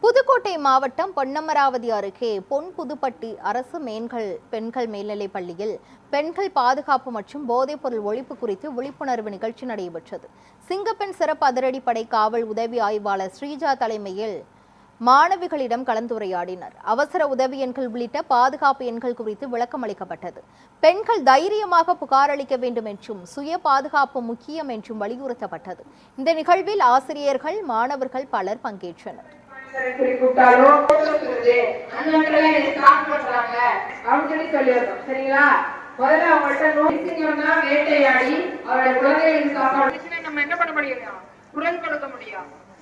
புதுக்கோட்டை மாவட்டம் பொன்னமராவதி அருகே பொன்புதுப்பட்டி அரசு பெண்கள் மேல்நிலைப் பள்ளியில் பெண்கள் பாதுகாப்பு மற்றும் போதைப்பொருள் ஒழிப்பு குறித்து விழிப்புணர்வு நிகழ்ச்சி நடைபெற்றது. சிங்கப்பெண் சிறப்பு அதிரடிப்படை காவல் உதவி ஆய்வாளர் ஸ்ரீஜா தலைமையில் மாணவிகளிடம் கலந்துரையாடினர். அவசர உதவி எண்கள் உள்ளிட்ட பாதுகாப்பு எண்கள் குறித்து விளக்கம் அளிக்கப்பட்டது. பெண்கள் தைரியமாக புகார் அளிக்க வேண்டும் என்றும் சுய பாதுகாப்பு முக்கியம் என்றும் வலியுறுத்தப்பட்டது. இந்த நிகழ்வில் ஆசிரியர்கள், மாணவர்கள் பலர் பங்கேற்றனர்.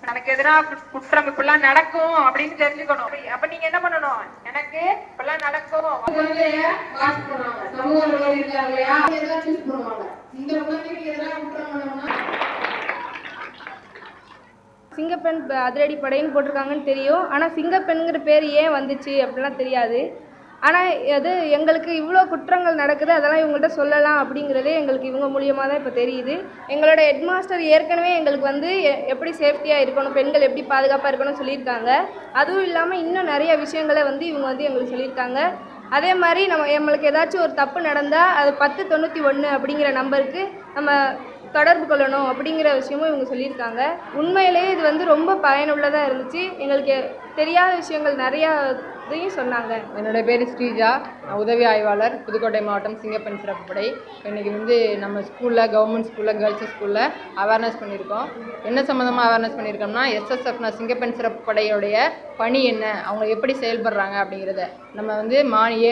எனக்கு எதிராக குற்றம் இப்பெல்லாம் நடக்கும் அப்படின்னு தெரிஞ்சுக்கணும். அப்ப நீங்க என்ன பண்ணணும்? எனக்கு இப்பெல்லாம் நடக்கும். சிங்கப்பெண் அதிரடி படைன்னு போட்டிருக்காங்கன்னு தெரியும். ஆனால் சிங்கப்பெண்கிற பேர் ஏன் வந்துச்சு அப்படிலாம் தெரியாது. ஆனால் அது எங்களுக்கு இவ்வளோ குற்றங்கள் நடக்குது, அதெல்லாம் இவங்கள்ட்ட சொல்லலாம் அப்படிங்கிறதே எங்களுக்கு இவங்க மூலியமாக தான் இப்போ தெரியுது. எங்களோட ஹெட்மாஸ்டர் ஏற்கனவே எங்களுக்கு எப்படி சேஃப்டியாக இருக்கணும், பெண்கள் எப்படி பாதுகாப்பாக இருக்கணும்னு சொல்லியிருக்காங்க. அதுவும் இல்லாமல் இன்னும் நிறைய விஷயங்களை இவங்க எங்களுக்கு சொல்லியிருக்காங்க. அதே மாதிரி நம்மளுக்கு ஏதாச்சும் ஒரு தப்பு நடந்தால் அது 1091 அப்படிங்கிற நம்பருக்கு நம்ம தொடர்பு கொள்ளணும் அப்படிங்கிற விஷயமும் இவங்க சொல்லியிருக்காங்க. உண்மையிலேயே இது ரொம்ப பயனுள்ளதாக இருந்துச்சு. எங்களுக்கு தெரியாத விஷயங்கள் நிறையா இதையும் சொன்னாங்க. என்னோட பேர் ஸ்ரீஜா, உதவி ஆய்வாளர், புதுக்கோட்டை மாவட்டம் சிங்கப்பெண் சிறப்பு படை. இன்றைக்கி நம்ம ஸ்கூலில், கவர்மெண்ட் ஸ்கூலில், கேர்ள்ஸ் ஸ்கூலில் அவேர்னஸ் பண்ணியிருக்கோம். என்ன சம்மந்தமாக அவேர்னஸ் பண்ணியிருக்கோம்னா, எஸ்எஸ்எஃப்னா சிங்கப்பெண் சிறப்பு படையோடைய பணி என்ன, அவங்க எப்படி செயல்படுறாங்க அப்படிங்கிறத. நம்ம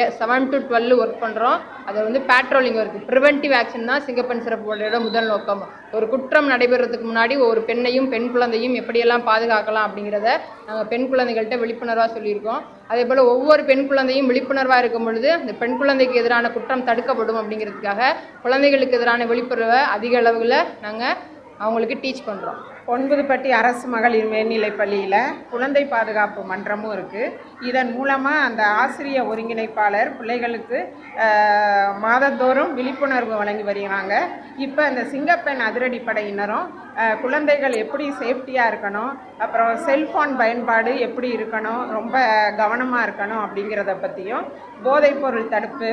7 to 12 ஒர்க் பண்ணுறோம். அதை பேட்ரோலிங் ஒர்க், ப்ரிவென்டிவ் ஆக்ஷன் தான் சிங்கப்பெண் சிறப்பு படையோட முதல் நோக்கம். ஒரு குற்றம் நடைபெறதுக்கு முன்னாடி ஒரு பெண்ணையும் பெண் குழந்தையும் எப்படியெல்லாம் பாதுகாக்கலாம் அப்படிங்கிறத நாங்கள் பெண் குழந்தைகள்கிட்ட விழிப்புணர்வாக சொல்லியிருக்கோம். அதே போல் ஒவ்வொரு பெண் குழந்தையும் விழிப்புணர்வாக இருக்கும் பொழுது அந்த பெண் குழந்தைக்கு எதிரான குற்றம் தடுக்கப்படும் அப்படிங்கிறதுக்காக குழந்தைகளுக்கு எதிரான விழிப்புணர்வை அதிக அளவில் நாங்கள் அவங்களுக்கு டீச் பண்ணுறோம். பொன்புதுப்பட்டி அரசு மகளிர் மேல்நிலைப் பள்ளியில் குழந்தை பாதுகாப்பு மன்றமும் இருக்குது. இதன் மூலமாக அந்த ஆசிரியர் ஒருங்கிணைப்பாளர் பிள்ளைகளுக்கு மாதந்தோறும் விழிப்புணர்வு வழங்கி வருகிறாங்க. இப்போ அந்த சிங்கப்பெண் அதிரடிப்படையினரும் குழந்தைகள் எப்படி சேஃப்டியாக இருக்கணும், அப்புறம் செல்ஃபோன் பயன்பாடு எப்படி இருக்கணும், ரொம்ப கவனமாக இருக்கணும் அப்படிங்கிறத பற்றியும், போதைப்பொருள் தடுப்பு,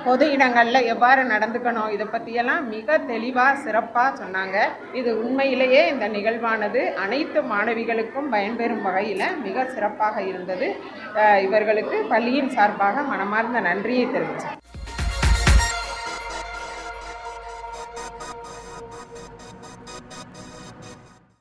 பொது இடங்களில் எவ்வாறு நடந்துக்கணும், இதை பற்றியெல்லாம் மிக தெளிவாக சிறப்பாக சொன்னாங்க. இது உண்மையிலேயே இந்த நிகழ்வானது அனைத்து மாணவிகளுக்கும் பயன்பெறும் வகையில் மிக சிறப்பாக இருந்தது. இவர்களுக்கு பள்ளியின் சார்பாக மனமார்ந்த நன்றியை தெரிவித்தேன்.